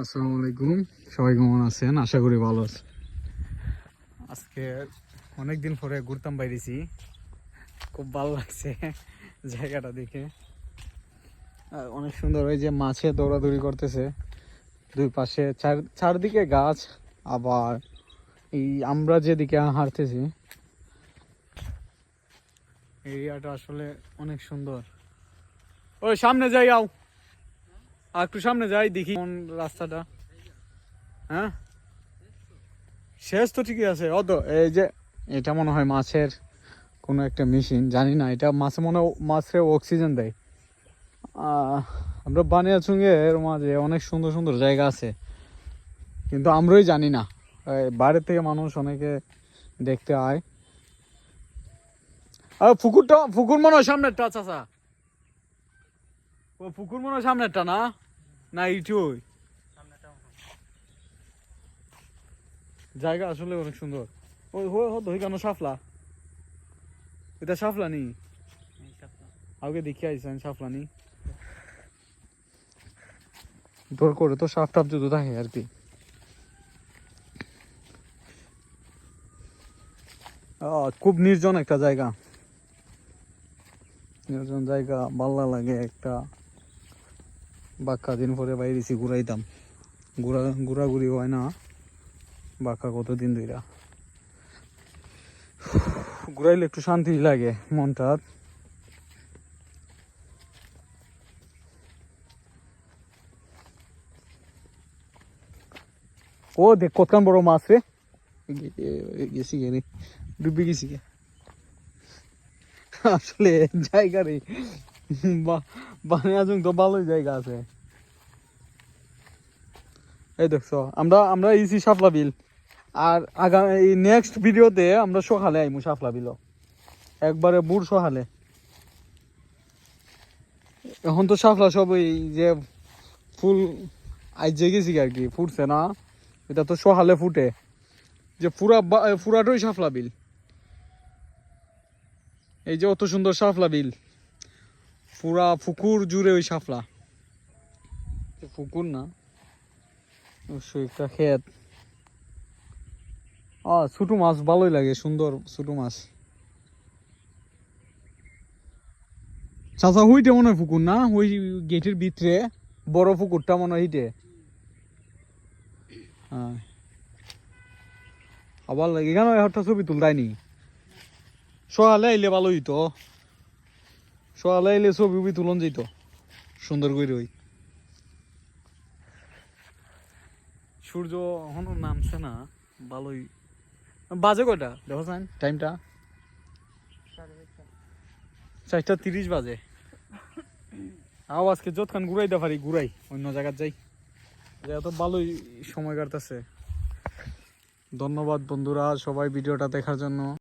আসসালামু আলাইকুম, সবাই কেমন আছেন? আশা করি ভালো আছে। আজকে অনেকদিন পরে ঘুরতাম বাইরেছি, খুব ভালো লাগছে জায়গাটা দেখে। অনেক সুন্দর, ওই যে মাছে দৌড়াদৌড়ি করতেছে, দুই পাশে চারদিকে গাছ। আবার এই আমরা যেদিকে হাঁটতেছি এরিয়াটা আসলে অনেক সুন্দর। ওই সামনে যাই, আও আর একটু সামনে যাই, দেখি কোন রাস্তাটা। হ্যাঁ, শেষ তো ঠিকই আছে। অত এই যে এটা মনে হয় মাছের কোনো একটা মেশিন, জানি না। এটা মাছে মনে হয় মাছের অক্সিজেন দেয়। আমরা বানিয়াচুঙ্গের মাঝে অনেক সুন্দর সুন্দর জায়গা আছে, কিন্তু আমরাই জানি না। বাইরে থেকে মানুষ অনেকে দেখতে আয়। আর পুকুর মনে হয় সামনেরটা, চাচা। ও পুকুর মনে হয় সামনেরটা, না না ইটুই জায়গা আসলে অনেক সুন্দর। ওই ওই কেন সাফলা, এটা সাফলা নি? আগে দেখি আইসেন সাফলা নি, তোর করে তো সাফ টাফ যদি থাকে আর কি। খুব নির্জন একটা জায়গা, নির্জন জায়গা, ভালো লাগে একটা। বাক্কা দিন পরে বাইরেছি ঘুরাইতাম, ঘোরাঘুরি হয় না। বাক্কা কতদিন ধইরা ঘুরাইলে একটু শান্তি লাগে মনটা। ও দেখ কতক্ষণ বড় মাছ রে, গেছি গে, ডুবে গেছি গে। আসলে জায়গা রে, বানিয়াচং তো ভালোই জায়গা আছে। এই দেখছো, আমরা ইসি শাপলা বিল। আর আগামী নেক্সট ভিডিওতে আমরা সকালে আইমু শাপলা বিল, একবারে বুড় সকালে। এখন তো শাপলা সব ওই যে ফুল আইজে গেছি আর কি, ফুটছে না। এটা তো সকালে ফুটে, যে পুরাটাই শাপলা বিল। এই যে অত সুন্দর শাপলা বিল, পুরা পুকুর জুড়ে ওই শাপলা। পুকুর না, অবশ্যই একটা ক্ষেত। ছোট মাছ ভালোই লাগে, সুন্দর ছোট মাছ। চাচা হইতে মনে হয় পুকুর না, ওই গেটের ভিতরে বড় পুকুরটা মনে হয় হিটে। হ্যাঁ, আবার লাগে কেন একটা ছবি তুলতাইনি। সকালে আইলে ভালো হইতো, সকালে আইলে ছবি তুলন যেত সুন্দর করে। ওই সূর্য এখনো নামছে না, ভালোই বাজে। কয়টা দেখো টাইমটা? 4:30 বাজে। আজকে যতক্ষণ ঘুরাইতে পারি ঘুরাই, অন্য জায়গায় যাই, এত ভালোই সময় কাটতেছে। ধন্যবাদ বন্ধুরা সবাই ভিডিওটা দেখার জন্য।